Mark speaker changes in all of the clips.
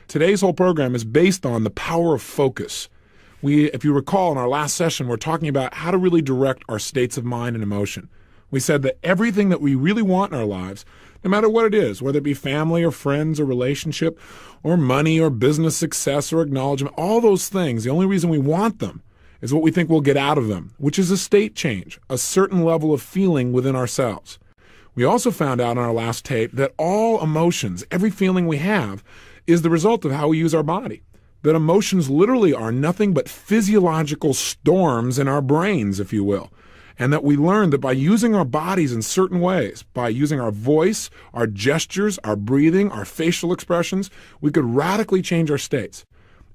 Speaker 1: Today's whole program is based on the power of focus. If you recall, in our last session, we're talking about how to really direct our states of mind and emotion. We said that everything that we really want in our lives, no matter what it is, whether it be family or friends or relationship or money or business success or acknowledgement, all those things, the only reason we want them is what we think we'll get out of them, which is a state change, a certain level of feeling within ourselves. We also found out on our last tape that all emotions, every feeling we have, is the result of how we use our body. That emotions literally are nothing but physiological storms in our brains, if you will. And that we learned that by using our bodies in certain ways, by using our voice, our gestures, our breathing, our facial expressions, we could radically change our states.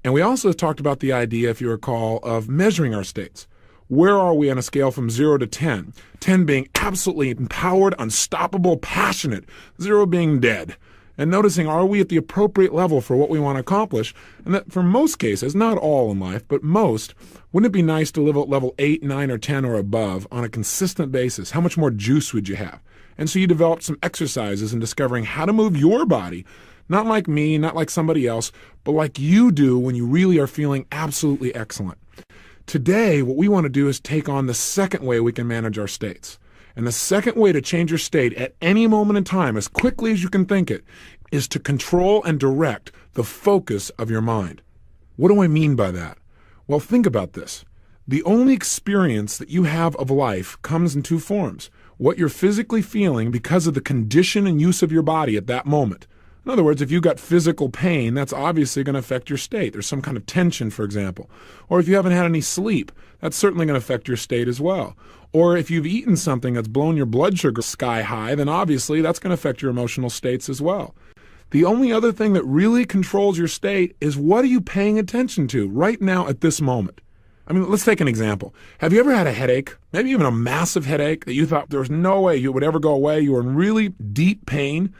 Speaker 1: And we also talked about the idea, if you recall, of measuring our states. Where are we on a scale from 0 to 10? 10 being absolutely empowered, unstoppable, passionate, 0 being dead. And noticing, are we at the appropriate level for what we want to accomplish? And that for most cases, not all in life, but most, wouldn't it be nice to live at level 8, 9, or 10 or above on a consistent basis? How much more juice would you have? And so you developed some exercises in discovering how to move your body, not like me, not like somebody else, but like you do when you really are feeling absolutely excellent. Today, what we want to do is take on the second way we can manage our states. And the second way to change your state at any moment in time, as quickly as you can think it, is to control and direct the focus of your mind. What do I mean by that? Well, think about this. The only experience that you have of life comes in two forms. What you're physically feeling because of the condition and use of your body at that moment. In other words, if you've got physical pain, that's obviously going to affect your state. There's some kind of tension, for example. Or if you haven't had any sleep, that's certainly going to affect your state as well. Or if you've eaten something that's blown your blood sugar sky high, then obviously that's going to affect your emotional states as well. The only other thing that really controls your state is what are you paying attention to right now at this moment? I mean, let's take an example. Have you ever had a headache, maybe even a massive headache that you thought there was no way you would ever go away? You were in really deep pain.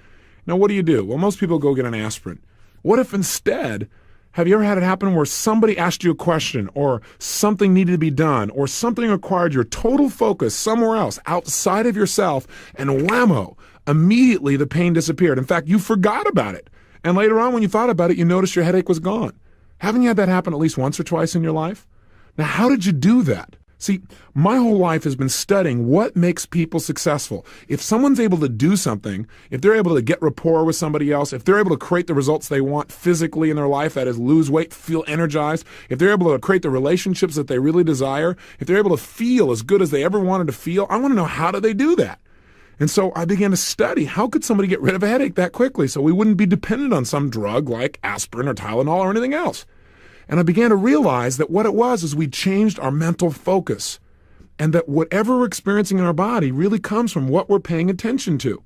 Speaker 1: Now, what do? Well, most people go get an aspirin. What if instead, have you ever had it happen where somebody asked you a question or something needed to be done or something required your total focus somewhere else outside of yourself and whammo, immediately the pain disappeared. In fact, you forgot about it. And later on when you thought about it, you noticed your headache was gone. Haven't you had that happen at least once or twice in your life? Now, how did you do that? See, my whole life has been studying what makes people successful. If someone's able to do something, if they're able to get rapport with somebody else, if they're able to create the results they want physically in their life, that is lose weight, feel energized, if they're able to create the relationships that they really desire, if they're able to feel as good as they ever wanted to feel, I want to know how do they do that? And so I began to study how could somebody get rid of a headache that quickly so we wouldn't be dependent on some drug like aspirin or Tylenol or anything else. And I began to realize that what it was is we changed our mental focus and that whatever we're experiencing in our body really comes from what we're paying attention to.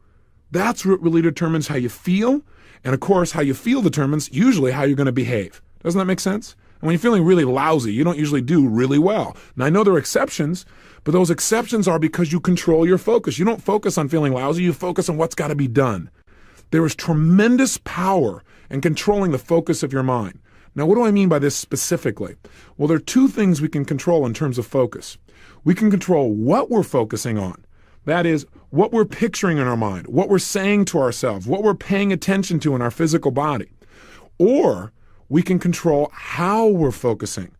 Speaker 1: That's what really determines how you feel. And of course, how you feel determines usually how you're going to behave. Doesn't that make sense? And when you're feeling really lousy, you don't usually do really well. Now, I know there are exceptions, but those exceptions are because you control your focus. You don't focus on feeling lousy. You focus on what's got to be done. There is tremendous power in controlling the focus of your mind. Now, what do I mean by this specifically? Well, there are two things we can control in terms of focus. We can control what we're focusing on. That is, what we're picturing in our mind, what we're saying to ourselves, what we're paying attention to in our physical body. Or we can control how we're focusing.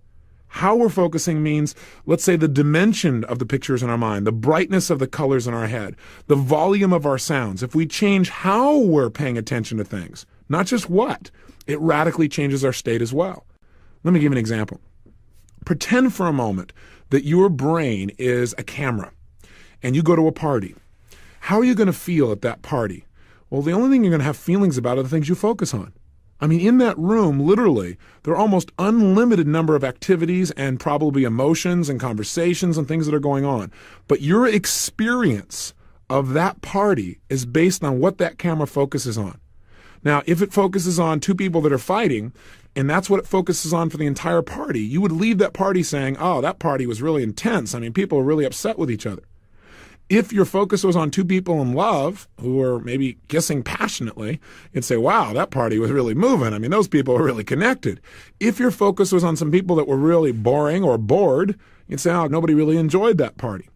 Speaker 1: How we're focusing means, let's say, the dimension of the pictures in our mind, the brightness of the colors in our head, the volume of our sounds. If we change how we're paying attention to things, not just what, it radically changes our state as well. Let me give you an example. Pretend for a moment that your brain is a camera and you go to a party. How are you going to feel at that party? Well, the only thing you're going to have feelings about are the things you focus on. I mean, in that room, literally, there are almost unlimited number of activities and probably emotions and conversations and things that are going on. But your experience of that party is based on what that camera focuses on. Now, if it focuses on two people that are fighting, and that's what it focuses on for the entire party, you would leave that party saying, oh, that party was really intense. I mean, people are really upset with each other. If your focus was on two people in love who were maybe kissing passionately, you'd say, wow, that party was really moving. I mean, those people were really connected. If your focus was on some people that were really boring or bored, you'd say, oh, nobody really enjoyed that party.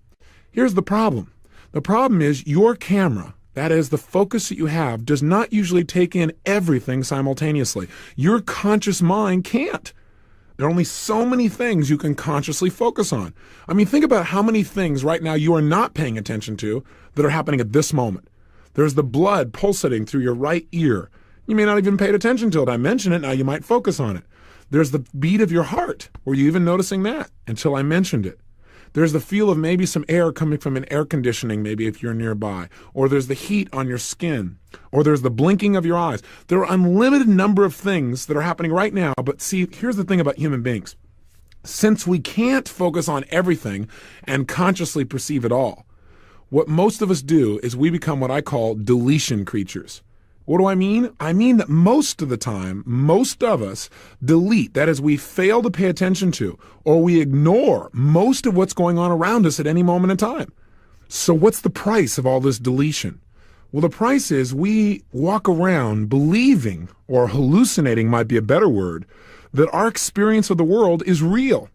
Speaker 1: Here's the problem. The problem is your camera, That is, the focus that you have does not usually take in everything simultaneously. Your conscious mind can't. There are only so many things you can consciously focus on. I mean, think about how many things right now you are not paying attention to that are happening at this moment. There's the blood pulsating through your right ear. You may not even pay attention to it. I mention it, now you might focus on it. There's the beat of your heart. Were you even noticing that until I mentioned it? There's the feel of maybe some air coming from an air conditioning, maybe if you're nearby. Or there's the heat on your skin. Or there's the blinking of your eyes. There are an unlimited number of things that are happening right now. But see, here's the thing about human beings. Since we can't focus on everything and consciously perceive it all, what most of us do is we become what I call deletion creatures. What do I mean? I mean that most of the time, most of us delete, that is, we fail to pay attention to, or we ignore most of what's going on around us at any moment in time. So what's the price of all this deletion? Well, the price is we walk around believing, or hallucinating might be a better word, that our experience of the world is real.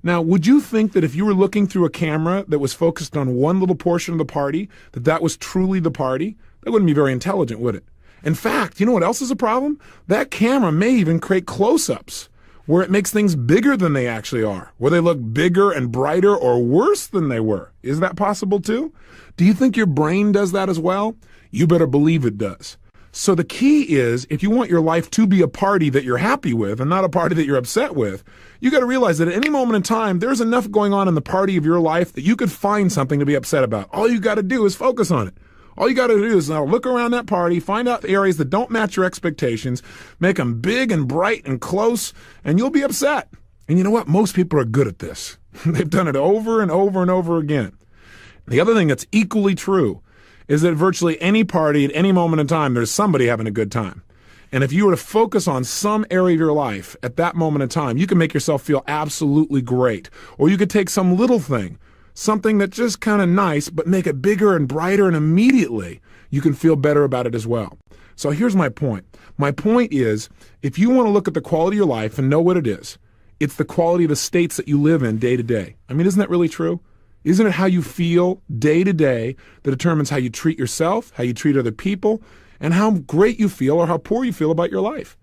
Speaker 1: Now, would you think that if you were looking through a camera that was focused on one little portion of the party, that was truly the party? That wouldn't be very intelligent, would it? In fact, you know what else is a problem? That camera may even create close-ups where it makes things bigger than they actually are, where they look bigger and brighter or worse than they were. Is that possible too? Do you think your brain does that as well? You better believe it does. So the key is, if you want your life to be a party that you're happy with and not a party that you're upset with, you got to realize that at any moment in time, there's enough going on in the party of your life that you could find something to be upset about. All you got to do is focus on it. All you got to do is now look around that party, find out the areas that don't match your expectations, make them big and bright and close, and you'll be upset. And you know what? Most people are good at this. They've done it over and over and over again. The other thing that's equally true is that virtually any party at any moment in time, there's somebody having a good time. And if you were to focus on some area of your life at that moment in time, you can make yourself feel absolutely great. Or you could take some little thing, something that's just kind of nice, but make it bigger and brighter, and immediately you can feel better about it as well. So here's my point. My point is, if you want to look at the quality of your life and know what it is, it's the quality of the states that you live in day to day. I mean, isn't that really true? Isn't it how you feel day to day that determines how you treat yourself, how you treat other people, and how great you feel or how poor you feel about your life?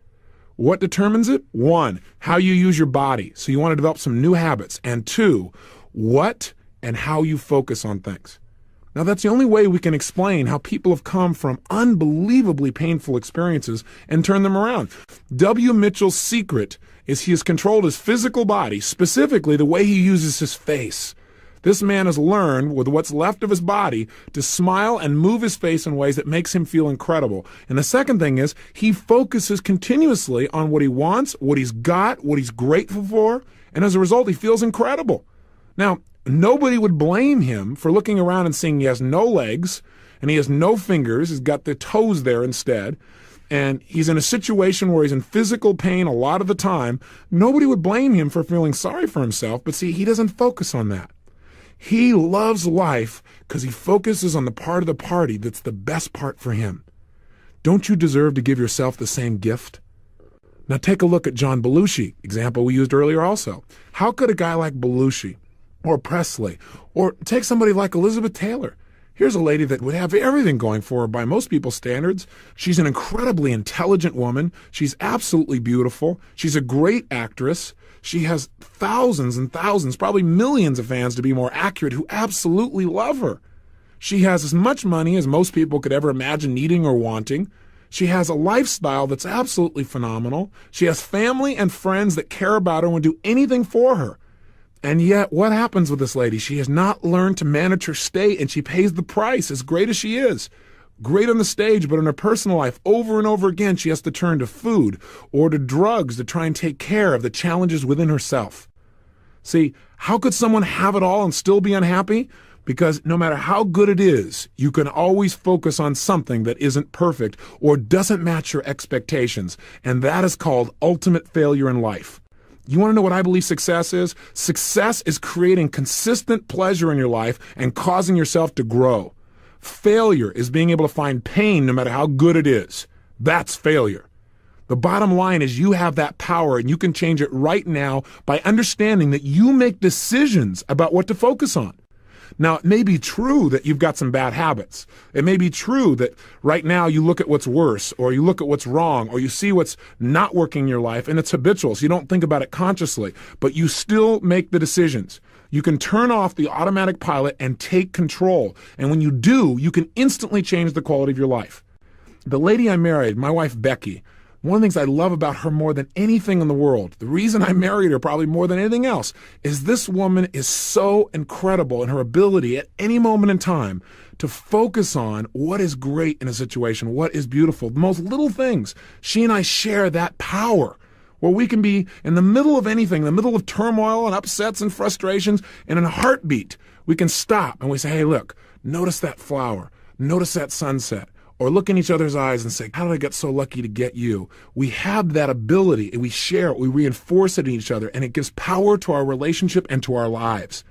Speaker 1: What determines it? 1, how you use your body. So you want to develop some new habits. And 2, what and how you focus on things. Now, that's the only way we can explain how people have come from unbelievably painful experiences and turned them around. W. Mitchell's secret is he has controlled his physical body, specifically the way he uses his face. This man has learned, with what's left of his body, to smile and move his face in ways that makes him feel incredible. And the second thing is, he focuses continuously on what he wants, what he's got, what he's grateful for, and as a result, he feels incredible. Now, nobody would blame him for looking around and seeing he has no legs and he has no fingers. He's got the toes there instead. And he's in a situation where he's in physical pain a lot of the time. Nobody would blame him for feeling sorry for himself. But see, he doesn't focus on that. He loves life because he focuses on the part of the party that's the best part for him. Don't you deserve to give yourself the same gift? Now take a look at John Belushi, example we used earlier also. How could a guy like Belushi or Presley, or take somebody like Elizabeth Taylor? Here's a lady that would have everything going for her by most people's standards. She's an incredibly intelligent woman. She's absolutely beautiful. She's a great actress. She has thousands and thousands, probably millions of fans to be more accurate, who absolutely love her. She has as much money as most people could ever imagine needing or wanting. She has a lifestyle that's absolutely phenomenal. She has family and friends that care about her and would do anything for her. And yet, what happens with this lady? She has not learned to manage her state, and she pays the price, as great as she is. Great on the stage, but in her personal life, over and over again, she has to turn to food or to drugs to try and take care of the challenges within herself. See, how could someone have it all and still be unhappy? Because no matter how good it is, you can always focus on something that isn't perfect or doesn't match your expectations, and that is called ultimate failure in life. You want to know what I believe success is? Success is creating consistent pleasure in your life and causing yourself to grow. Failure is being able to find pain no matter how good it is. That's failure. The bottom line is you have that power and you can change it right now by understanding that you make decisions about what to focus on. Now, it may be true that you've got some bad habits. It may be true that right now you look at what's worse, or you look at what's wrong, or you see what's not working in your life, and it's habitual, so you don't think about it consciously, but you still make the decisions. You can turn off the automatic pilot and take control. And when you do, you can instantly change the quality of your life. The lady I married, my wife Becky, one of the things I love about her more than anything in the world, the reason I married her probably more than anything else, is this woman is so incredible in her ability at any moment in time to focus on what is great in a situation, what is beautiful, the most little things. She and I share that power where we can be in the middle of anything, in the middle of turmoil and upsets and frustrations, and in a heartbeat, we can stop and we say, hey, look, notice that flower, notice that sunset. Or look in each other's eyes and say, how did I get so lucky to get you? We have that ability, and we share it, we reinforce it in each other, and it gives power to our relationship and to our lives.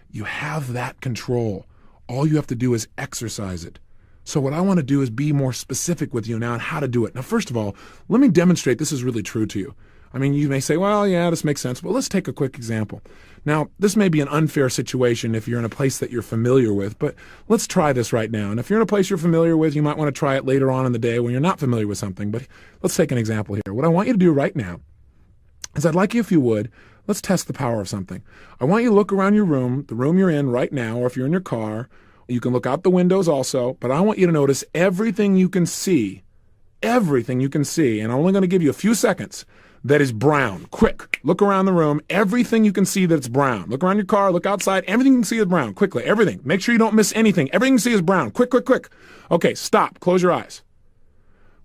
Speaker 1: You have that control. All you have to do is exercise it. So what I want to do is be more specific with you now on how to do it. Now, first of all, let me demonstrate this is really true to you. I mean, you may say, well, yeah, this makes sense, but let's take a quick example. Now, this may be an unfair situation if you're in a place that you're familiar with, but let's try this right now. And if you're in a place you're familiar with, you might want to try it later on in the day when you're not familiar with something. But let's take an example here. What I want you to do right now is I'd like you, if you would, let's test the power of something. I want you to look around your room, the room you're in right now, or if you're in your car, you can look out the windows also, but I want you to notice everything you can see, and I'm only going to give you a few seconds, that is brown. Quick, look around the room. Everything you can see that's brown. Look around your car, look outside. Everything you can see is brown. Quickly, everything. Make sure you don't miss anything. Everything you see is brown. Quick, quick, quick. Okay, stop. Close your eyes.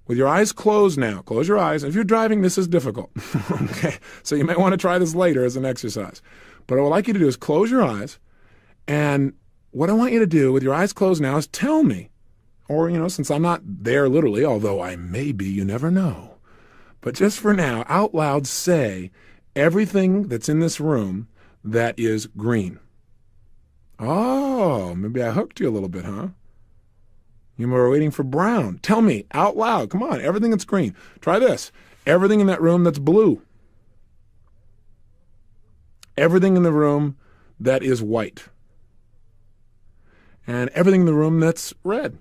Speaker 1: With your eyes closed now, close your eyes. If you're driving, this is difficult. Okay, so you may want to try this later as an exercise. But what I'd like you to do is close your eyes. And what I want you to do with your eyes closed now is tell me, or, since I'm not there literally, although I may be, you never know. But just for now, out loud say everything that's in this room that is green. Oh, maybe I hooked you a little bit, huh? You were waiting for brown. Tell me out loud. Come on, everything that's green. Try this. Everything in that room that's blue. Everything in the room that is white. And everything in the room that's red.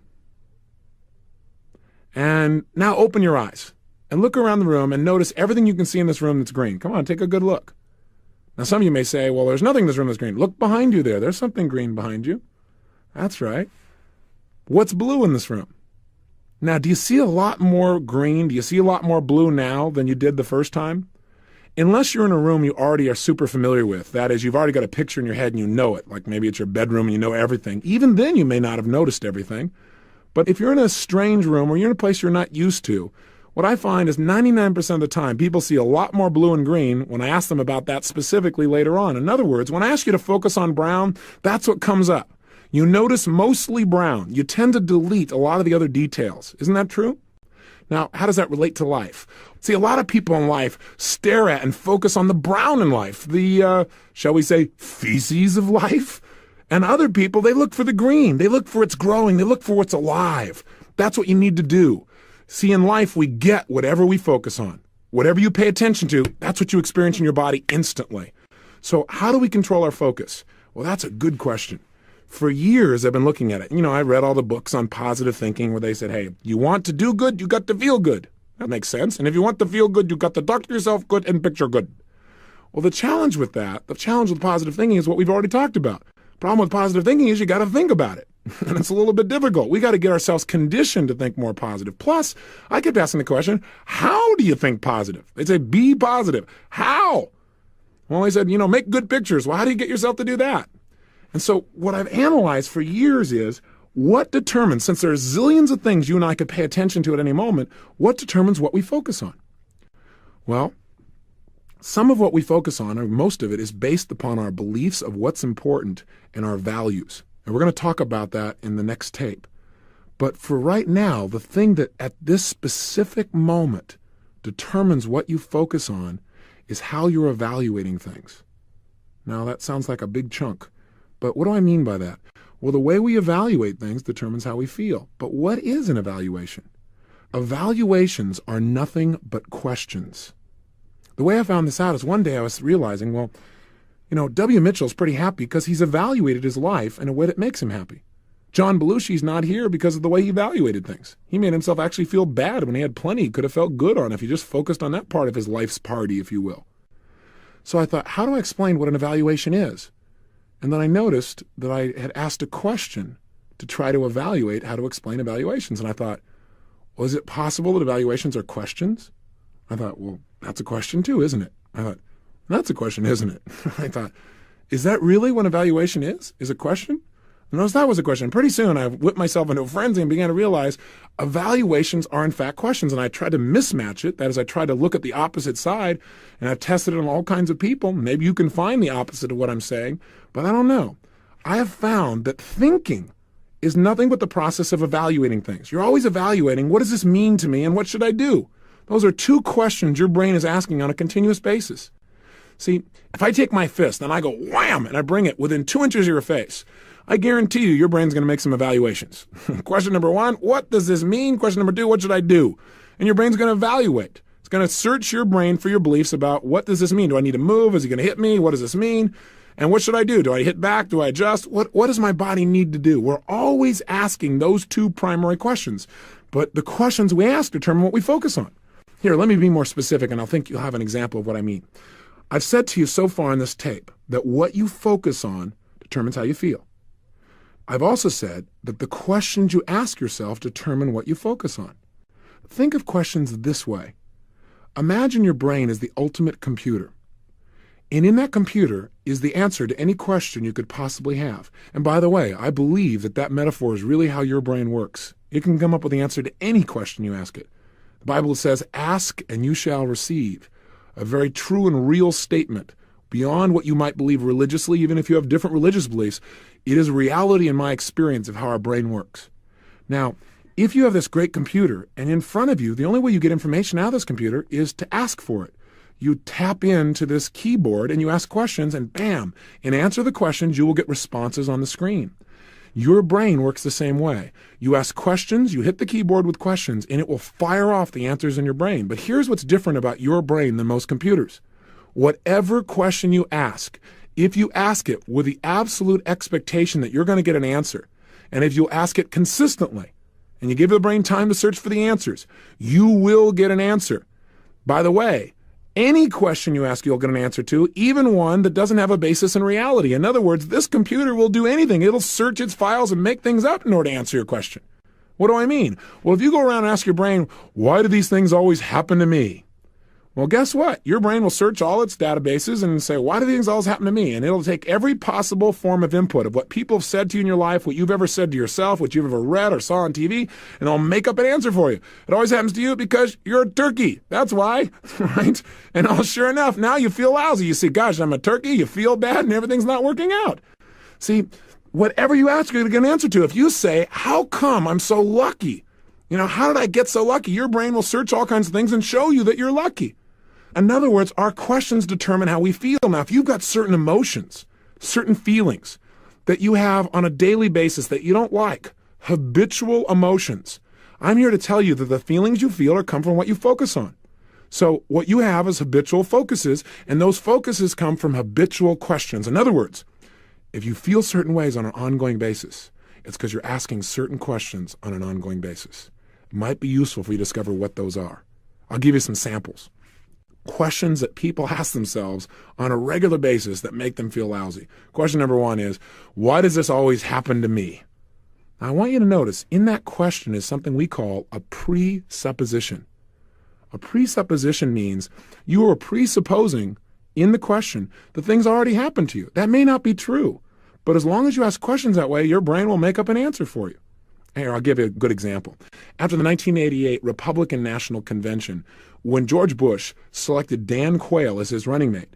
Speaker 1: And now open your eyes. And look around the room and notice everything you can see in this room that's green. Come on, take a good look. Now, some of you may say, well, there's nothing in this room that's green. Look behind you there. There's something green behind you. That's right. What's blue in this room? Now, do you see a lot more green? Do you see a lot more blue now than you did the first time? Unless you're in a room you already are super familiar with. That is, you've already got a picture in your head and you know it. Like maybe it's your bedroom and you know everything. Even then, you may not have noticed everything. But if you're in a strange room or you're in a place you're not used to, what I find is 99% of the time, people see a lot more blue and green when I ask them about that specifically later on. In other words, when I ask you to focus on brown, that's what comes up. You notice mostly brown. You tend to delete a lot of the other details. Isn't that true? Now, how does that relate to life? See, a lot of people in life stare at and focus on the brown in life, the, shall we say, feces of life. And other people, they look for the green. They look for its growing. They look for what's alive. That's what you need to do. See, in life, we get whatever we focus on. Whatever you pay attention to, that's what you experience in your body instantly. So how do we control our focus? Well, that's a good question. For years, I've been looking at it. I read all the books on positive thinking where they said, hey, you want to do good, you got to feel good. That makes sense. And if you want to feel good, you got to talk to yourself good and picture good. Well, the challenge with positive thinking is what we've already talked about. Problem with positive thinking is you got to think about it. And it's a little bit difficult. We got to get ourselves conditioned to think more positive. Plus, I kept asking the question, how do you think positive? They say, be positive. How? Well, I said, make good pictures. Well, how do you get yourself to do that? And so what I've analyzed for years is what determines, since there are zillions of things you and I could pay attention to at any moment, what determines what we focus on? Well, some of what we focus on, or most of it, is based upon our beliefs of what's important and our values. And we're going to talk about that in the next tape. But for right now, the thing that at this specific moment determines what you focus on is how you're evaluating things. Now, that sounds like a big chunk. But what do I mean by that? Well, the way we evaluate things determines how we feel. But what is an evaluation? Evaluations are nothing but questions. The way I found this out is one day I was realizing, well, W. Mitchell's pretty happy because he's evaluated his life in a way that makes him happy. John Belushi's not here because of the way he evaluated things. He made himself actually feel bad when he had plenty he could have felt good on if he just focused on that part of his life's party, if you will. So I thought, how do I explain what an evaluation is? And then I noticed that I had asked a question to try to evaluate how to explain evaluations. And I thought, well, is it possible that evaluations are questions? I thought, well, that's a question too, isn't it? I thought, that's a question, isn't it? I thought, is that really what an evaluation is? Is a question? And notice that was a question. Pretty soon I whipped myself into a frenzy and began to realize evaluations are in fact questions. And I tried to mismatch it. That is, I tried to look at the opposite side, and I've tested it on all kinds of people. Maybe you can find the opposite of what I'm saying, but I don't know. I have found that thinking is nothing but the process of evaluating things. You're always evaluating, what does this mean to me and what should I do? Those are two questions your brain is asking on a continuous basis. See, if I take my fist and I go wham and I bring it within 2 inches of your face, I guarantee you your brain's going to make some evaluations. Question number 1, what does this mean? Question number 2, what should I do? And your brain's going to evaluate. It's going to search your brain for your beliefs about what does this mean? Do I need to move? Is he going to hit me? What does this mean? And what should I do? Do I hit back? Do I adjust? What does my body need to do? We're always asking those two primary questions. But the questions we ask determine what we focus on. Here, let me be more specific, and I think you'll have an example of what I mean. I've said to you so far in this tape that what you focus on determines how you feel. I've also said that the questions you ask yourself determine what you focus on. Think of questions this way. Imagine your brain is the ultimate computer. And in that computer is the answer to any question you could possibly have. And by the way, I believe that metaphor is really how your brain works. It can come up with the answer to any question you ask it. The Bible says, ask and you shall receive. A very true and real statement. Beyond what you might believe religiously, even if you have different religious beliefs, it is reality in my experience of how our brain works. Now, if you have this great computer and in front of you, the only way you get information out of this computer is to ask for it. You tap into this keyboard and you ask questions and bam, in answer to the questions, you will get responses on the screen. Your brain works the same way. You ask questions, you hit the keyboard with questions, and it will fire off the answers in your brain. But here's what's different about your brain than most computers. Whatever question you ask, if you ask it with the absolute expectation that you're going to get an answer, and if you ask it consistently, and you give the brain time to search for the answers, you will get an answer. By the way, any question you ask, you'll get an answer to, even one that doesn't have a basis in reality. In other words, this computer will do anything. It'll search its files and make things up in order to answer your question. What do I mean? Well, if you go around and ask your brain, why do these things always happen to me? Well, guess what? Your brain will search all its databases and say, why do these things always happen to me? And it'll take every possible form of input of what people have said to you in your life, what you've ever said to yourself, what you've ever read or saw on TV, and it'll make up an answer for you. It always happens to you because you're a turkey. That's why, right? And sure enough, now you feel lousy. You see, gosh, I'm a turkey. You feel bad and everything's not working out. See, whatever you ask, you're going to get an answer to. If you say, how come I'm so lucky? How did I get so lucky? Your brain will search all kinds of things and show you that you're lucky. In other words, our questions determine how we feel. Now, if you've got certain emotions, certain feelings that you have on a daily basis that you don't like, habitual emotions, I'm here to tell you that the feelings you feel come from what you focus on. So what you have is habitual focuses, and those focuses come from habitual questions. In other words, if you feel certain ways on an ongoing basis, it's because you're asking certain questions on an ongoing basis. It might be useful for you to discover what those are. I'll give you some samples. Questions that people ask themselves on a regular basis that make them feel lousy. Question number 1 is, why does this always happen to me? Now, I want you to notice in that question is something we call a presupposition. A presupposition means you are presupposing in the question that things already happened to you. That may not be true, but as long as you ask questions that way, your brain will make up an answer for you. Here, I'll give you a good example. After the 1988 Republican National Convention, when George Bush selected Dan Quayle as his running mate,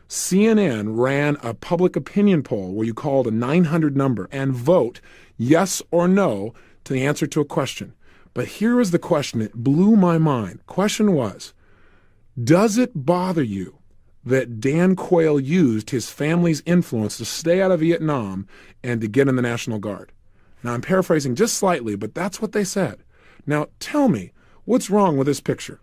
Speaker 1: CNN ran a public opinion poll where you called a 900 number and vote yes or no to the answer to a question. But here is the question. It blew my mind. Question was, does it bother you that Dan Quayle used his family's influence to stay out of Vietnam and to get in the National Guard? Now, I'm paraphrasing just slightly, but that's what they said. Now, tell me, what's wrong with this picture?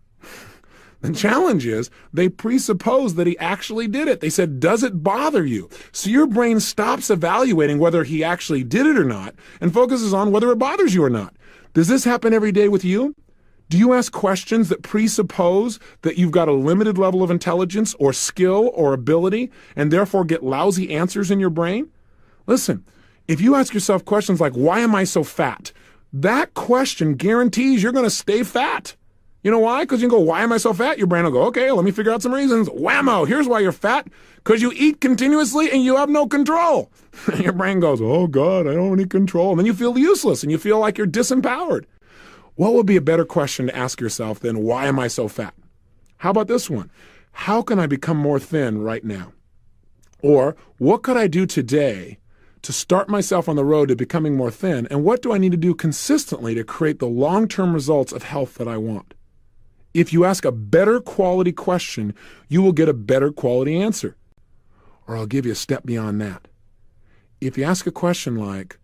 Speaker 1: The challenge is they presuppose that he actually did it. They said, does it bother you? So your brain stops evaluating whether he actually did it or not and focuses on whether it bothers you or not. Does this happen every day with you? Do you ask questions that presuppose that you've got a limited level of intelligence or skill or ability and therefore get lousy answers in your brain? Listen, if you ask yourself questions like, why am I so fat? That question guarantees you're going to stay fat. You know why? Because you can go, why am I so fat? Your brain will go, okay, let me figure out some reasons. Whammo, here's why you're fat. Because you eat continuously and you have no control. Your brain goes, oh God, I don't have any control. And then you feel useless and you feel like you're disempowered. What would be a better question to ask yourself than, why am I so fat? How about this one? How can I become more thin right now? Or what could I do today to start myself on the road to becoming more thin? And what do I need to do consistently to create the long-term results of health that I want? If you ask a better quality question, you will get a better quality answer. Or I'll give you a step beyond that. If you ask a question like,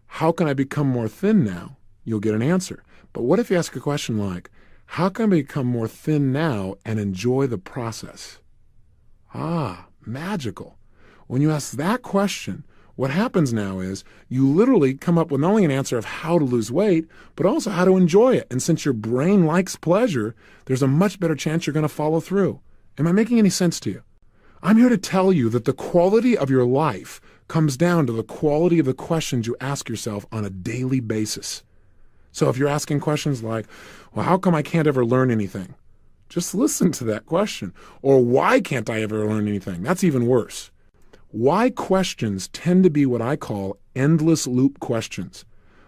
Speaker 1: how can I become more thin now? You'll get an answer. But what if you ask a question like, how can I become more thin now and enjoy the process? Ah, magical. When you ask that question, what happens now is you literally come up with not only an answer of how to lose weight, but also how to enjoy it. And since your brain likes pleasure, there's a much better chance you're going to follow through. Am I making any sense to you? I'm here to tell you that the quality of your life comes down to the quality of the questions you ask yourself on a daily basis. So if you're asking questions like, well, how come I can't ever learn anything? Just listen to that question. Or why can't I ever learn anything? That's even worse. Why questions tend to be what I call endless loop questions.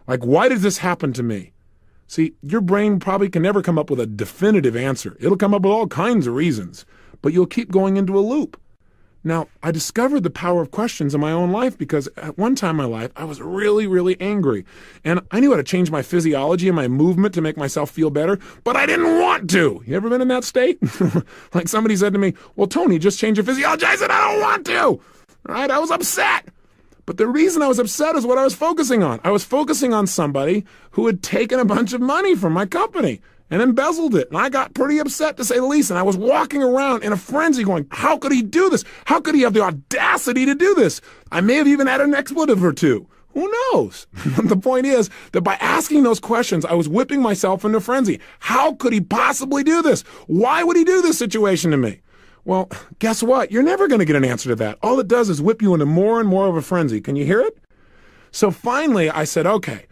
Speaker 1: Like, why did this happen to me? See, your brain probably can never come up with a definitive answer. It'll come up with all kinds of reasons, but you'll keep going into a loop. Now, I discovered the power of questions in my own life because at one time in my life, I was really, really angry. And I knew how to change my physiology and my movement to make myself feel better, but I didn't want to. You ever been in that state? Like somebody said to me, well, Tony, just change your physiology. I said, I don't want to. Right? I was upset. But the reason I was upset is what I was focusing on. I was focusing on somebody who had taken a bunch of money from my company and embezzled it. And I got pretty upset, to say the least. And I was walking around in a frenzy going, how could he do this? How could he have the audacity to do this? I may have even had an expletive or two. Who knows? The point is that by asking those questions, I was whipping myself into frenzy. How could he possibly do this? Why would he do this situation to me? Well, guess what? You're never going to get an answer to that. All it does is whip you into more and more of a frenzy. Can you hear it? So finally, I said, okay,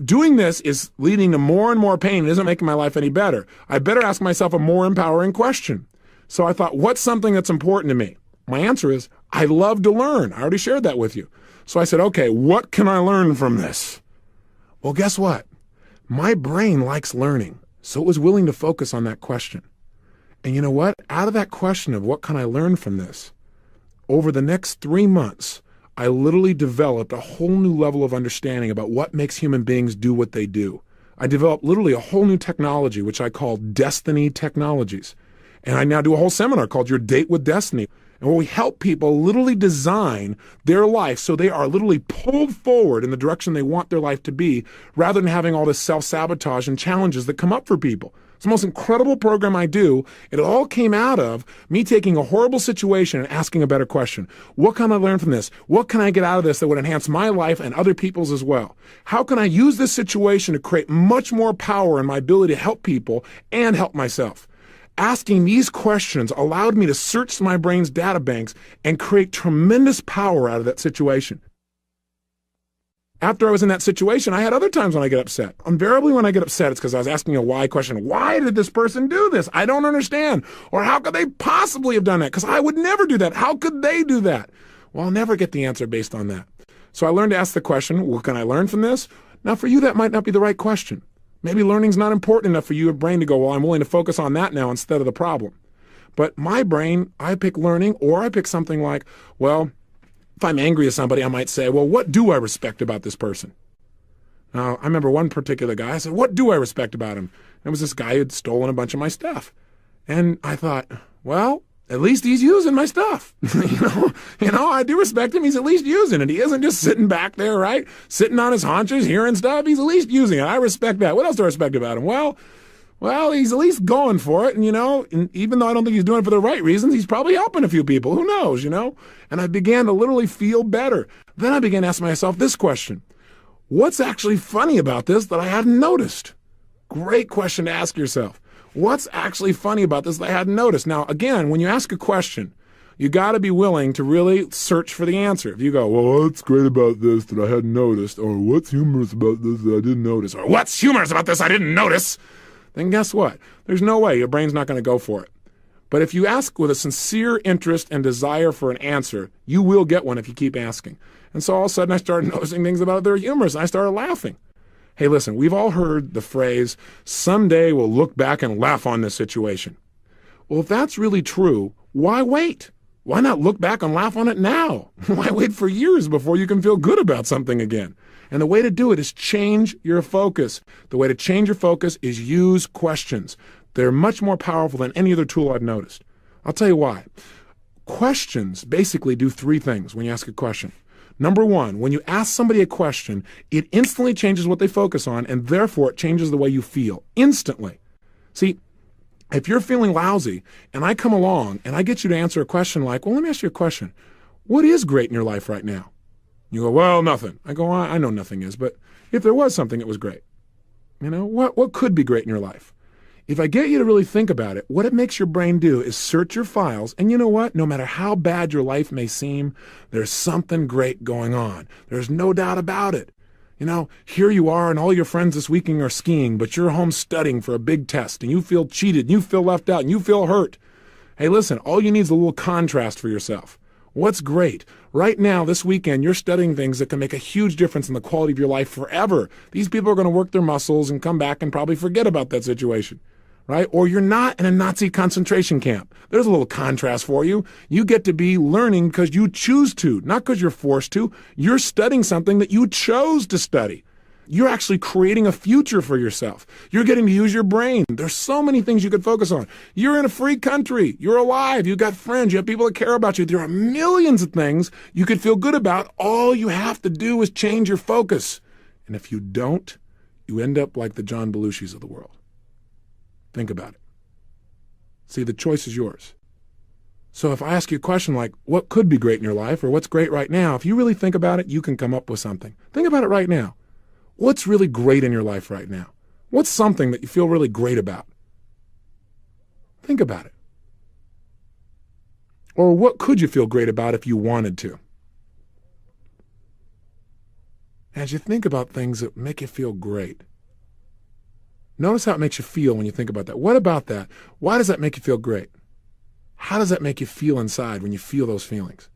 Speaker 1: doing this is leading to more and more pain. It isn't making my life any better. I better ask myself a more empowering question. So I thought, what's something that's important to me? My answer is, I love to learn. I already shared that with you. So I said, okay, what can I learn from this? Well, guess what? My brain likes learning, so it was willing to focus on that question. And you know what? Out of that question of what can I learn from this, over the next 3 months, I literally developed a whole new level of understanding about what makes human beings do what they do. I developed literally a whole new technology, which I call Destiny Technologies. And I now do a whole seminar called Your Date with Destiny, and where we help people literally design their life so they are literally pulled forward in the direction they want their life to be, rather than having all this self-sabotage and challenges that come up for people. It's the most incredible program I do. It all came out of me taking a horrible situation and asking a better question. What can I learn from this? What can I get out of this that would enhance my life and other people's as well? How can I use this situation to create much more power in my ability to help people and help myself? Asking these questions allowed me to search my brain's data banks and create tremendous power out of that situation. After I was in that situation, I had other times when I get upset. Invariably when I get upset, it's because I was asking a why question. Why did this person do this? I don't understand. Or how could they possibly have done that? Because I would never do that. How could they do that? Well, I'll never get the answer based on that. So I learned to ask the question, what can I learn from this? Now for you, that might not be the right question. Maybe learning's not important enough for your brain to go, well, I'm willing to focus on that now instead of the problem. But my brain, I pick learning, or I pick something like, well, if I'm angry at somebody, I might say, well, what do I respect about this person? Now, I remember one particular guy, I said, what do I respect about him? And it was this guy who had stolen a bunch of my stuff. And I thought, well, at least he's using my stuff. you know, I do respect him. He's at least using it. He isn't just sitting back there, right? Sitting on his haunches, hearing stuff. He's at least using it. I respect that. What else do I respect about him? Well, Well, he's at least going for it. And even though I don't think he's doing it for the right reasons, he's probably helping a few people. Who knows, And I began to literally feel better. Then I began to ask myself this question. What's actually funny about this that I hadn't noticed? Great question to ask yourself. What's actually funny about this that I hadn't noticed? Now, again, when you ask a question, you got to be willing to really search for the answer. If you go, well, what's great about this that I hadn't noticed? Or what's humorous about this that I didn't notice? Or what's humorous about this I didn't notice? Then guess what? There's no way. Your brain's not going to go for it. But if you ask with a sincere interest and desire for an answer, you will get one if you keep asking. And so all of a sudden I started noticing things about it that are humorous, and I started laughing. Hey, listen, we've all heard the phrase, someday we'll look back and laugh on this situation. Well, if that's really true, why wait? Why not look back and laugh on it now? Why wait for years before you can feel good about something again? And the way to do it is change your focus. The way to change your focus is use questions. They're much more powerful than any other tool I've noticed. I'll tell you why. Questions basically do three things when you ask a question. Number one, when you ask somebody a question, it instantly changes what they focus on, and therefore it changes the way you feel instantly. See, if you're feeling lousy and I come along and I get you to answer a question like, well, let me ask you a question. What is great in your life right now? You go, well, nothing. I go, I know nothing is, but if there was something that was great, what could be great in your life? If I get you to really think about it, what it makes your brain do is search your files, and you know what? No matter how bad your life may seem, there's something great going on. There's no doubt about it. Here you are and all your friends this weekend are skiing, but you're home studying for a big test, and you feel cheated, and you feel left out, and you feel hurt. Hey, listen, all you need is a little contrast for yourself. What's great? Right now, this weekend, you're studying things that can make a huge difference in the quality of your life forever. These people are going to work their muscles and come back and probably forget about that situation. Right? Or you're not in a Nazi concentration camp. There's a little contrast for you. You get to be learning because you choose to, not because you're forced to. You're studying something that you chose to study. You're actually creating a future for yourself. You're getting to use your brain. There's so many things you could focus on. You're in a free country. You're alive. You've got friends. You have people that care about you. There are millions of things you could feel good about. All you have to do is change your focus. And if you don't, you end up like the John Belushis of the world. Think about it. See, the choice is yours. So if I ask you a question like, what could be great in your life, or what's great right now, if you really think about it, you can come up with something. Think about it right now. What's really great in your life right now? What's something that you feel really great about? Think about it. Or what could you feel great about if you wanted to? As you think about things that make you feel great, notice how it makes you feel when you think about that. What about that? Why does that make you feel great? How does that make you feel inside when you feel those feelings?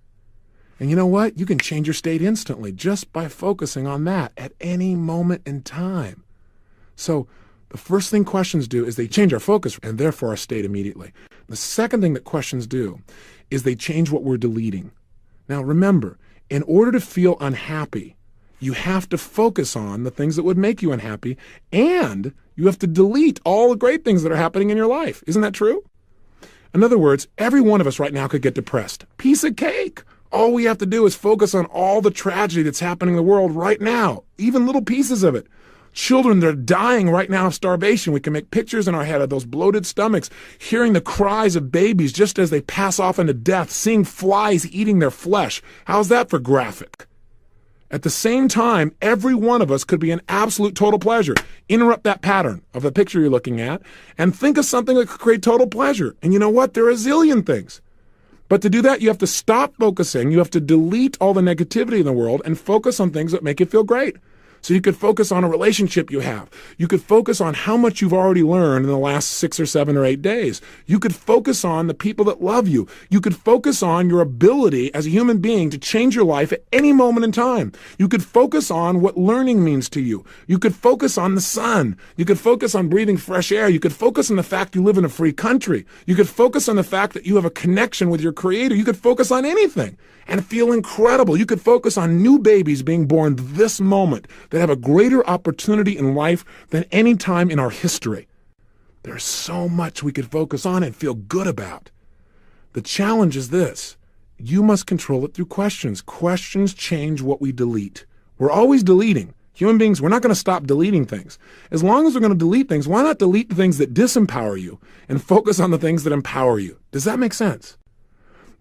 Speaker 1: And you know what? You can change your state instantly just by focusing on that at any moment in time. So the first thing questions do is they change our focus and therefore our state immediately. The second thing that questions do is they change what we're deleting. Now remember, in order to feel unhappy, you have to focus on the things that would make you unhappy, and you have to delete all the great things that are happening in your life. Isn't that true? In other words, every one of us right now could get depressed. Piece of cake. All we have to do is focus on all the tragedy that's happening in the world right now, even little pieces of it. Children that are dying right now of starvation. We can make pictures in our head of those bloated stomachs, hearing the cries of babies just as they pass off into death, seeing flies eating their flesh. How's that for graphic? At the same time, every one of us could be an absolute total pleasure. Interrupt that pattern of the picture you're looking at and think of something that could create total pleasure. And you know what? There are a zillion things. But to do that, you have to stop focusing. You have to delete all the negativity in the world and focus on things that make you feel great. So you could focus on a relationship you have. You could focus on how much you've already learned in the last 6 or 7 or 8 days. You could focus on the people that love you. You could focus on your ability as a human being to change your life at any moment in time. You could focus on what learning means to you. You could focus on the sun. You could focus on breathing fresh air. You could focus on the fact you live in a free country. You could focus on the fact that you have a connection with your creator. You could focus on anything and feel incredible. You could focus on new babies being born this moment that have a greater opportunity in life than any time in our history. There's so much we could focus on and feel good about. The challenge is this. You must control it through questions. Questions change what we delete. We're always deleting. Human beings, we're not going to stop deleting things. As long as we're going to delete things, why not delete the things that disempower you and focus on the things that empower you? Does that make sense?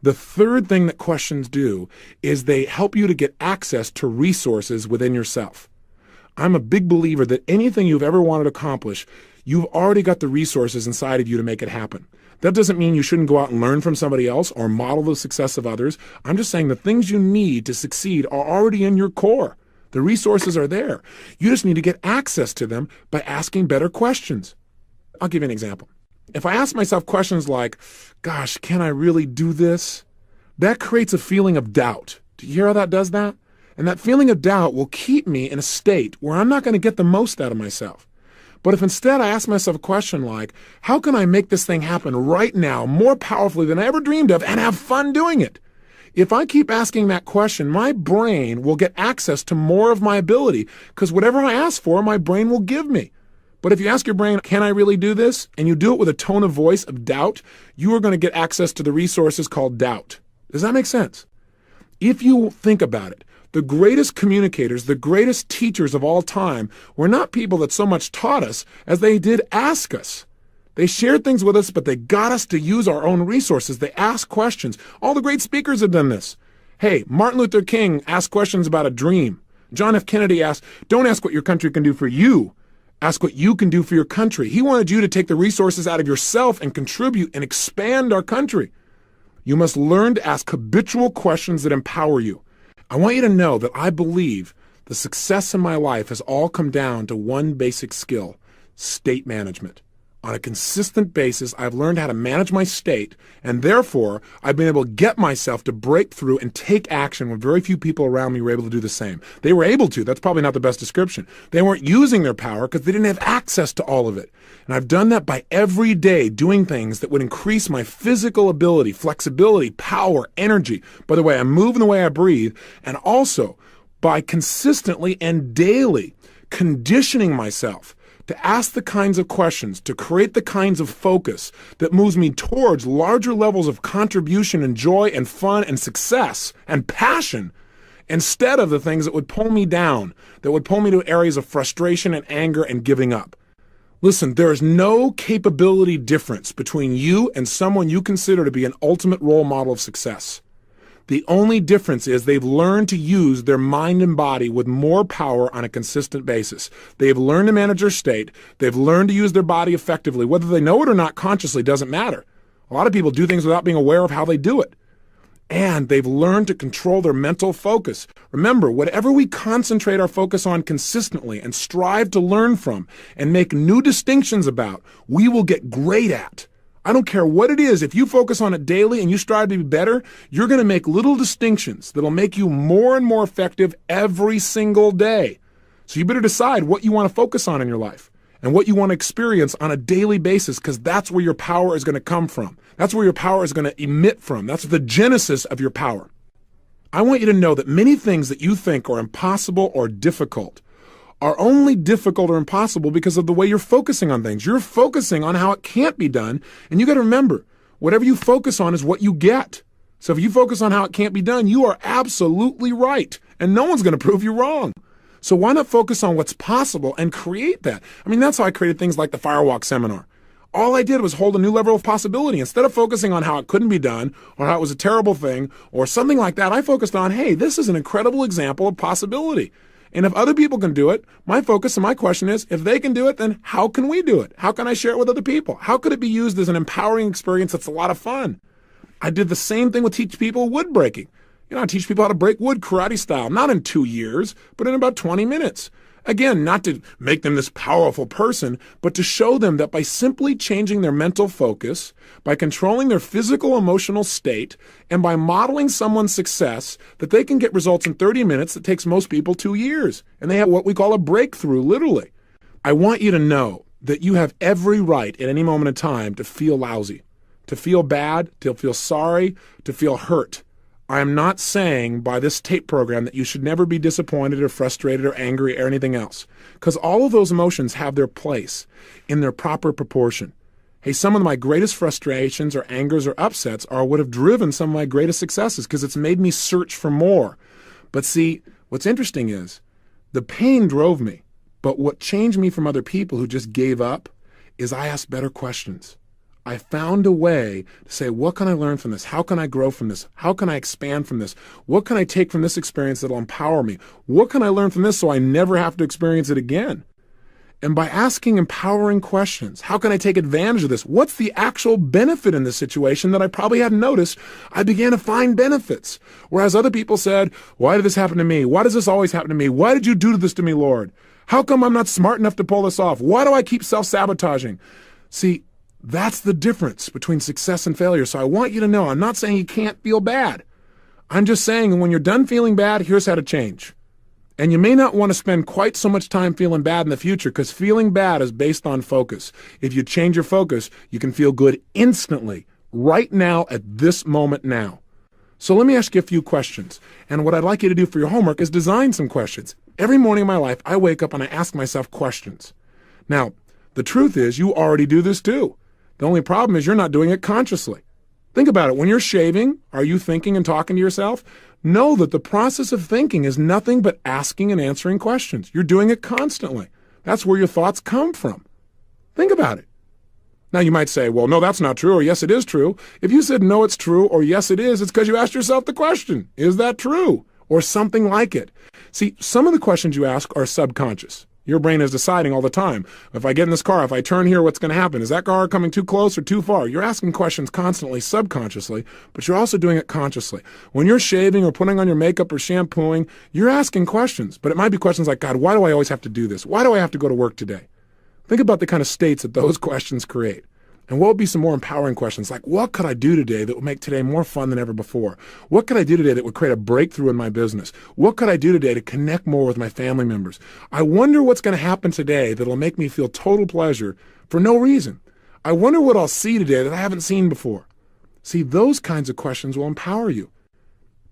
Speaker 1: The third thing that questions do is they help you to get access to resources within yourself. I'm a big believer that anything you've ever wanted to accomplish, you've already got the resources inside of you to make it happen. That doesn't mean you shouldn't go out and learn from somebody else or model the success of others. I'm just saying the things you need to succeed are already in your core. The resources are there. You just need to get access to them by asking better questions. I'll give you an example. If I ask myself questions like, gosh, can I really do this? That creates a feeling of doubt. Do you hear how that does that? And that feeling of doubt will keep me in a state where I'm not going to get the most out of myself. But if instead I ask myself a question like, how can I make this thing happen right now more powerfully than I ever dreamed of and have fun doing it? If I keep asking that question, my brain will get access to more of my ability because whatever I ask for, my brain will give me. But if you ask your brain, can I really do this? And you do it with a tone of voice of doubt, you are going to get access to the resources called doubt. Does that make sense? If you think about it, the greatest communicators, the greatest teachers of all time were not people that so much taught us as they did ask us. They shared things with us, but they got us to use our own resources. They asked questions. All the great speakers have done this. Hey, Martin Luther King asked questions about a dream. John F. Kennedy asked, don't ask what your country can do for you. Ask what you can do for your country. He wanted you to take the resources out of yourself and contribute and expand our country. You must learn to ask habitual questions that empower you. I want you to know that I believe the success in my life has all come down to one basic skill, state management. On a consistent basis, I've learned how to manage my state, and therefore, I've been able to get myself to break through and take action when very few people around me were able to do the same. They were able to. That's probably not the best description. They weren't using their power because they didn't have access to all of it. And I've done that by every day doing things that would increase my physical ability, flexibility, power, energy. By the way, I move in the way I breathe, and also by consistently and daily conditioning myself to ask the kinds of questions, to create the kinds of focus that moves me towards larger levels of contribution and joy and fun and success and passion instead of the things that would pull me down, that would pull me to areas of frustration and anger and giving up. Listen, there is no capability difference between you and someone you consider to be an ultimate role model of success. The only difference is they've learned to use their mind and body with more power on a consistent basis. They've learned to manage their state. They've learned to use their body effectively. Whether they know it or not consciously doesn't matter. A lot of people do things without being aware of how they do it. And they've learned to control their mental focus. Remember, whatever we concentrate our focus on consistently and strive to learn from and make new distinctions about, we will get great at. I don't care what it is. If you focus on it daily and you strive to be better, you're going to make little distinctions that'll make you more and more effective every single day. So you better decide what you want to focus on in your life and what you want to experience on a daily basis, because that's where your power is going to come from. That's where your power is going to emit from. That's the genesis of your power. I want you to know that many things that you think are impossible or difficult are only difficult or impossible because of the way you're focusing on things. You're focusing on how it can't be done, and you got to remember, whatever you focus on is what you get. So if you focus on how it can't be done, you are absolutely right, and no one's going to prove you wrong. So why not focus on what's possible and create that? I mean, that's how I created things like the Firewalk Seminar. All I did was hold a new level of possibility. Instead of focusing on how it couldn't be done or how it was a terrible thing or something like that, I focused on, hey, this is an incredible example of possibility. And if other people can do it, my focus and my question is, if they can do it, then how can we do it? How can I share it with other people? How could it be used as an empowering experience that's a lot of fun? I did the same thing with teach people wood breaking. I teach people how to break wood karate style, not in 2 years, but in about 20 minutes. Again, not to make them this powerful person, but to show them that by simply changing their mental focus, by controlling their physical, emotional state, and by modeling someone's success, that they can get results in 30 minutes that takes most people 2 years. And they have what we call a breakthrough, literally. I want you to know that you have every right at any moment in time to feel lousy, to feel bad, to feel sorry, to feel hurt. I am not saying by this tape program that you should never be disappointed or frustrated or angry or anything else, because all of those emotions have their place in their proper proportion. Hey, some of my greatest frustrations or angers or upsets are what have driven some of my greatest successes because it's made me search for more. But see, what's interesting is The pain drove me, but what changed me from other people who just gave up is I asked better questions. I found a way to say, what can I learn from this? How can I grow from this? How can I expand from this? What can I take from this experience that'll empower me? What can I learn from this so I never have to experience it again? And by asking empowering questions, how can I take advantage of this? What's the actual benefit in this situation that I probably hadn't noticed? I began to find benefits. Whereas other people said, why did this happen to me? Why does this always happen to me? Why did you do this to me, Lord? How come I'm not smart enough to pull this off? Why do I keep self-sabotaging? See, that's the difference between success and failure. So I want you to know, I'm not saying you can't feel bad. I'm just saying when you're done feeling bad, here's how to change. And you may not want to spend quite so much time feeling bad in the future because feeling bad is based on focus. If you change your focus, you can feel good instantly, right now, at this moment now. So let me ask you a few questions. And what I'd like you to do for your homework is design some questions. Every morning in my life, I wake up and I ask myself questions. Now, the truth is you already do this too. The only problem is you're not doing it consciously. Think about it. When you're shaving, are you thinking and talking to yourself? Know that the process of thinking is nothing but asking and answering questions. You're doing it constantly. That's where your thoughts come from. Think about it. Now you might say, well, no, that's not true, or yes, it is true. If you said no, it's true, or yes, it is, it's because you asked yourself the question, is that true? Or something like it. See, some of the questions you ask are subconscious. Your brain is deciding all the time. If I get in this car, if I turn here, what's going to happen? Is that car coming too close or too far? You're asking questions constantly, subconsciously, but you're also doing it consciously. When you're shaving or putting on your makeup or shampooing, you're asking questions. But it might be questions like, God, why do I always have to do this? Why do I have to go to work today? Think about the kind of states that those questions create. And what would be some more empowering questions like, what could I do today that would make today more fun than ever before? What could I do today that would create a breakthrough in my business? What could I do today to connect more with my family members? I wonder what's going to happen today that'll make me feel total pleasure for no reason. I wonder what I'll see today that I haven't seen before. See, those kinds of questions will empower you.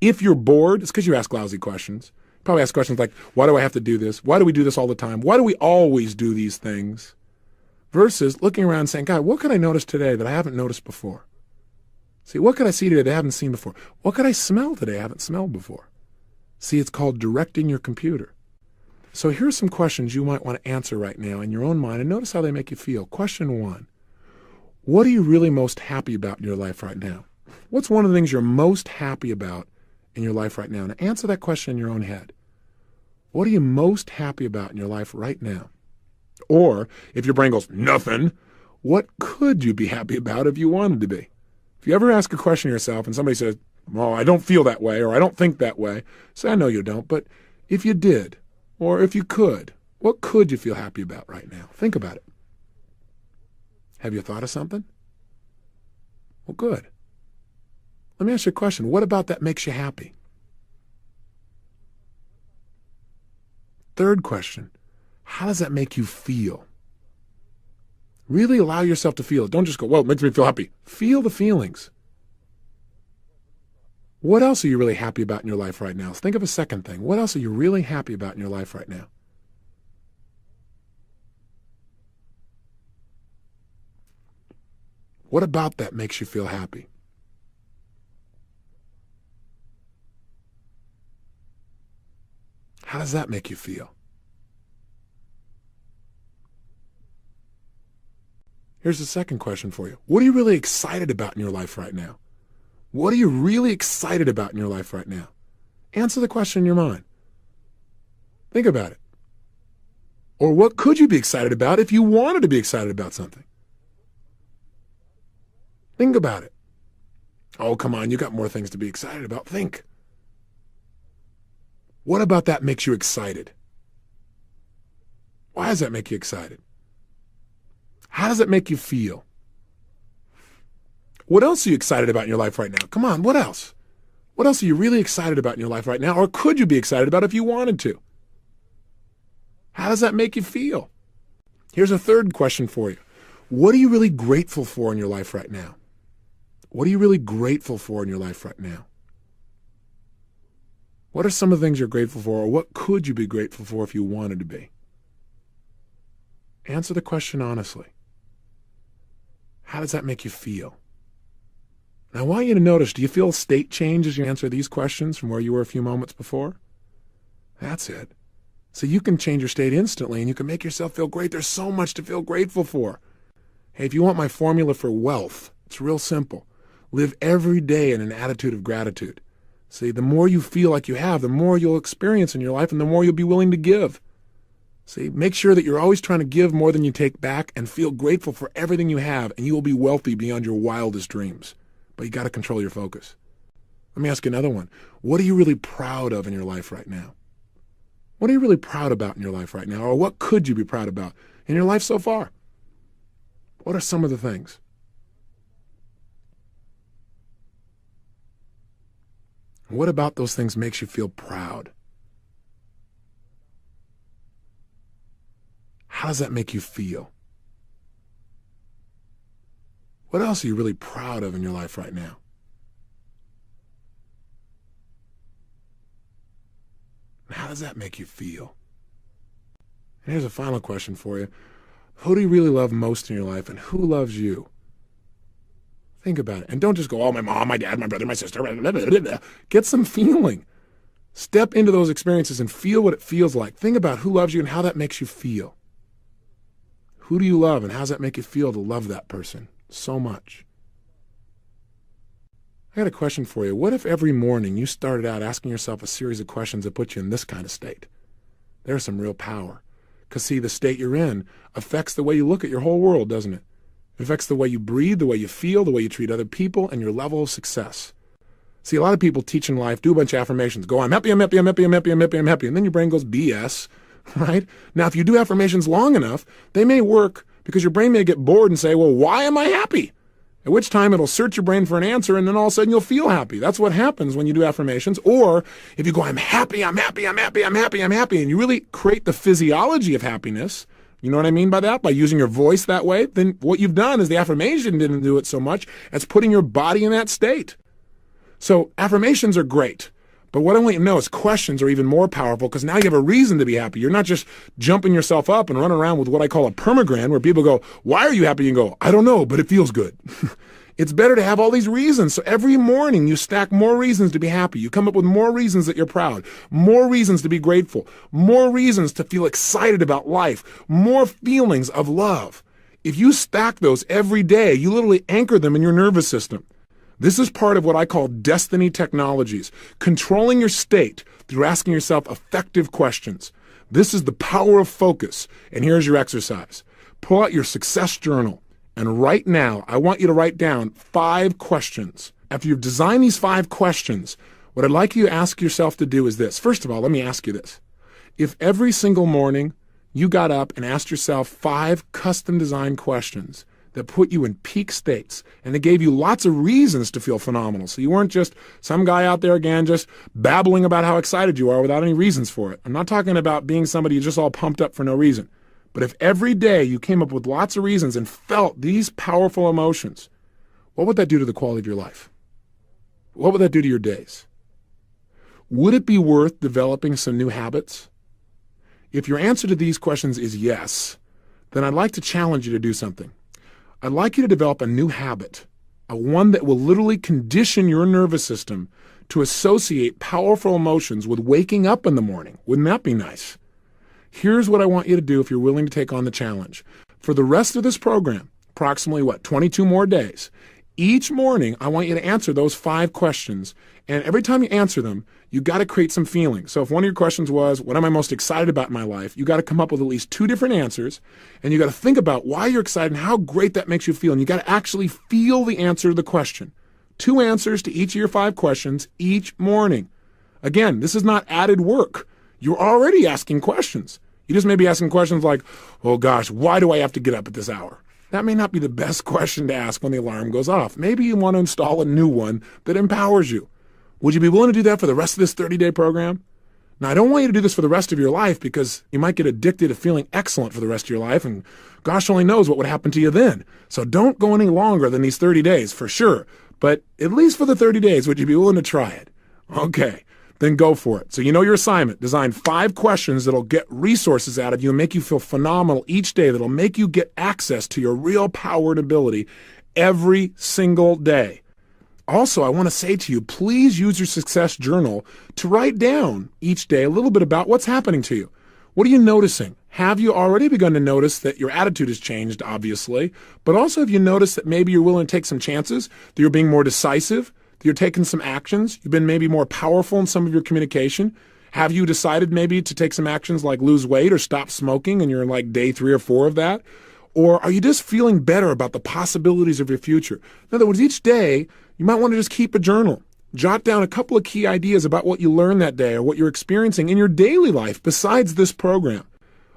Speaker 1: If you're bored, it's because you ask lousy questions. You probably ask questions like, why do I have to do this? Why do we do this all the time? Why do we always do these things? Versus looking around and saying, God, what could I notice today that I haven't noticed before? See, what could I see today that I haven't seen before? What could I smell today I haven't smelled before? See, it's called directing your computer. So here's some questions you might want to answer right now in your own mind, and notice how they make you feel. Question 1, what are you really most happy about in your life right now? What's one of the things you're most happy about in your life right now? And answer that question in your own head. What are you most happy about in your life right now? Or, if your brain goes, nothing, what could you be happy about if you wanted to be? If you ever ask a question to yourself and somebody says, well, I don't feel that way, or I don't think that way, say, I know you don't, but if you did, or if you could, what could you feel happy about right now? Think about it. Have you thought of something? Well, good. Let me ask you a question. What about that makes you happy? Third question. How does that make you feel? Really allow yourself to feel it. Don't just go, well, it makes me feel happy. Feel the feelings. What else are you really happy about in your life right now? Think of a second thing. What else are you really happy about in your life right now? What about that makes you feel happy? How does that make you feel? Here's the second question for you. What are you really excited about in your life right now? What are you really excited about in your life right now? Answer the question in your mind. Think about it. Or what could you be excited about if you wanted to be excited about something? Think about it. Oh, come on, you got more things to be excited about. Think. What about that makes you excited? Why does that make you excited? How does it make you feel? What else are you excited about in your life right now? Come on, what else? What else are you really excited about in your life right now? Or could you be excited about if you wanted to? How does that make you feel? Here's a third question for you. What are you really grateful for in your life right now? What are you really grateful for in your life right now? What are some of the things you're grateful for, or what could you be grateful for if you wanted to be? Answer the question honestly. How does that make you feel? And I want you to notice, do you feel state change as you answer these questions from where you were a few moments before? That's it. So you can change your state instantly and you can make yourself feel great. There's so much to feel grateful for. Hey, if you want my formula for wealth, it's real simple. Live every day in an attitude of gratitude. See, the more you feel like you have, the more you'll experience in your life and the more you'll be willing to give. See, make sure that you're always trying to give more than you take back and feel grateful for everything you have, and you will be wealthy beyond your wildest dreams. But you got to control your focus. Let me ask you another one. What are you really proud of in your life right now? What are you really proud about in your life right now? Or what could you be proud about in your life so far? What are some of the things? What about those things makes you feel proud? How does that make you feel? What else are you really proud of in your life right now? How does that make you feel? And here's a final question for you. Who do you really love most in your life, and who loves you? Think about it. And don't just go, oh, my mom, my dad, my brother, my sister. Blah, blah, blah, blah. Get some feeling. Step into those experiences and feel what it feels like. Think about who loves you and how that makes you feel. Who do you love, and how does that make you feel to love that person so much? I got a question for you. What if every morning you started out asking yourself a series of questions that put you in this kind of state? There's some real power. Because, see, the state you're in affects the way you look at your whole world, doesn't it? It affects the way you breathe, the way you feel, the way you treat other people, and your level of success. See, a lot of people teach in life, do a bunch of affirmations. Go, I'm happy, I'm happy, I'm happy, I'm happy, I'm happy, I'm happy. And then your brain goes, BS, right? Now, if you do affirmations long enough, they may work because your brain may get bored and say, well, why am I happy? At which time it'll search your brain for an answer, and then all of a sudden you'll feel happy. That's what happens when you do affirmations. Or if you go, I'm happy, I'm happy, I'm happy, I'm happy, I'm happy, and you really create the physiology of happiness, you know what I mean by that? By using your voice that way, then what you've done is the affirmation didn't do it so much as putting your body in that state. So affirmations are great. But what I want you to know is questions are even more powerful because now you have a reason to be happy. You're not just jumping yourself up and running around with what I call a permagran where people go, why are you happy? And go, I don't know, but it feels good. It's better to have all these reasons. So every morning you stack more reasons to be happy. You come up with more reasons that you're proud, more reasons to be grateful, more reasons to feel excited about life, more feelings of love. If you stack those every day, you literally anchor them in your nervous system. This is part of what I call destiny technologies, controlling your state through asking yourself effective questions. This is the power of focus. And here's your exercise. Pull out your success journal. And right now, I want you to write down 5 questions. After you've designed these 5 questions, what I'd like you to ask yourself to do is this. First of all, let me ask you this. If every single morning you got up and asked yourself 5 custom designed questions that put you in peak states, and it gave you lots of reasons to feel phenomenal. So you weren't just some guy out there again just babbling about how excited you are without any reasons for it. I'm not talking about being somebody who's just all pumped up for no reason. But if every day you came up with lots of reasons and felt these powerful emotions, what would that do to the quality of your life? What would that do to your days? Would it be worth developing some new habits? If your answer to these questions is yes, then I'd like to challenge you to do something. I'd like you to develop a new habit, one that will literally condition your nervous system to associate powerful emotions with waking up in the morning. Wouldn't that be nice? Here's what I want you to do if you're willing to take on the challenge. For the rest of this program, approximately 22 more days, each morning I want you to answer those 5 questions. And every time you answer them, you got to create some feeling. So if one of your questions was, what am I most excited about in my life? You got to come up with at least 2 different answers. And you got to think about why you're excited and how great that makes you feel. And you got to actually feel the answer to the question. 2 answers to each of your 5 questions each morning. Again, this is not added work. You're already asking questions. You just may be asking questions like, oh gosh, why do I have to get up at this hour? That may not be the best question to ask when the alarm goes off. Maybe you want to install a new one that empowers you. Would you be willing to do that for the rest of this 30-day program? Now, I don't want you to do this for the rest of your life because you might get addicted to feeling excellent for the rest of your life, and gosh only knows what would happen to you then. So don't go any longer than these 30 days, for sure. But at least for the 30 days, would you be willing to try it? Okay, then go for it. So you know your assignment. Design 5 questions that'll get resources out of you and make you feel phenomenal each day, that'll make you get access to your real power and ability every single day. Also, I want to say to you, please use your success journal to write down each day a little bit about what's happening to you. What are you noticing? Have you already begun to notice that your attitude has changed, obviously, but also have you noticed that maybe you're willing to take some chances, that you're being more decisive, that you're taking some actions, you've been maybe more powerful in some of your communication? Have you decided maybe to take some actions like lose weight or stop smoking and you're in like day 3 or 4 of that? Or are you just feeling better about the possibilities of your future? In other words, each day, you might want to just keep a journal. Jot down a couple of key ideas about what you learned that day or what you're experiencing in your daily life besides this program.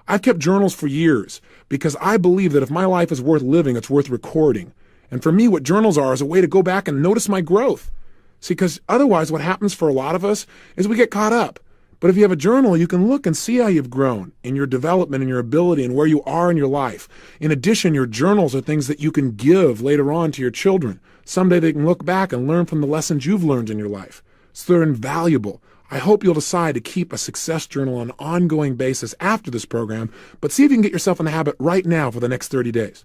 Speaker 1: I've kept journals for years because I believe that if my life is worth living, it's worth recording. And for me, what journals are is a way to go back and notice my growth. See, because otherwise what happens for a lot of us is we get caught up. But if you have a journal, you can look and see how you've grown in your development and your ability and where you are in your life. In addition, your journals are things that you can give later on to your children. Someday they can look back and learn from the lessons you've learned in your life. So they're invaluable. I hope you'll decide to keep a success journal on an ongoing basis after this program, but see if you can get yourself in the habit right now for the next 30 days.